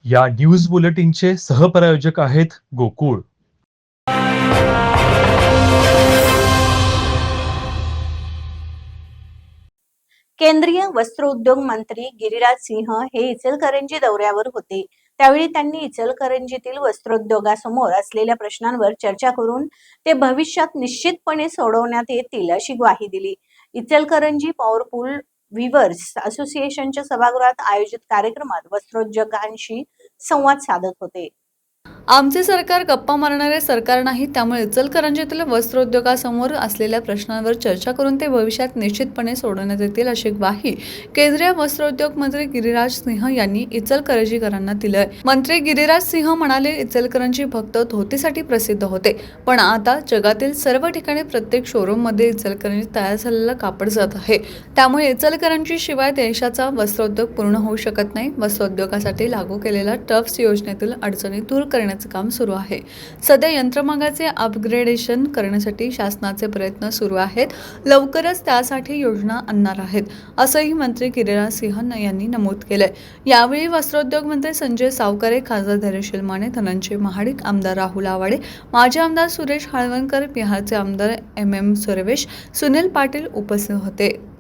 या न्यूज बुलेटिनचे सहप्रायोजक आहेत गोकुळ. केंद्रीय वस्त्रोद्योग मंत्री गिरिराज सिंह हे इचलकरंजी दौऱ्यावर होते. त्यावेळी त्यांनी इचलकरंजीतील वस्त्रोद्योगासमोर असलेल्या प्रश्नांवर चर्चा करून ते भविष्यात निश्चितपणे सोडवण्यात येतील अशी ग्वाही दिली. इचलकरंजी पॉवरफुल व्हिवर्स असोसिएशनच्या सभागृहात आयोजित कार्यक्रमात वस्त्रोद्योगांशी संवाद साधत होते. आमचे सरकार गप्पा मारणारे सरकार नाही, त्यामुळे इचलकरंजीतील वस्त्रोद्योगासमोर असलेल्या प्रश्नांवर चर्चा करून ते भविष्यात निश्चितपणे सोडवण्यात येतील अशी ग्वाही केंद्रीय वस्त्रोद्योग मंत्री गिरिराज सिंह यांनी इचलकरंजीकरांना दिली. मंत्री गिरिराज सिंह म्हणाले, इचलकरंजी फक्त धोतीसाठी प्रसिद्ध होते, पण आता जगातील सर्व ठिकाणी प्रत्येक शोरूममध्ये इचलकरंजी तयार झालेलं कापड जात आहे. त्यामुळे इचलकरंजी शिवाय देशाचा वस्त्रोद्योग पूर्ण होऊ शकत नाही. वस्त्रोद्योगासाठी लागू केलेल्या टफ्स योजनेतील अडचणी दूर करण्याचे काम सुरू आहे. सध्या यंत्रमागाचे अपग्रेडेशन करण्यासाठी शासनाचे प्रयत्न सुरू आहेत. लवकरच त्यासाठी योजना आणणार आहेत, असंही मंत्री गिरिराज सिंह यांनी नमूद केले. यावेळी वस्त्रोद्योग मंत्री संजय सावकारे, खासदार धैर्यशील माने, धनंजय महाडिक, आमदार राहुल आवाडे, माजी आमदार सुरेश हाळवणकर, बिहारचे आमदार MM सुरेश, सुनील पाटील उपस्थित होते.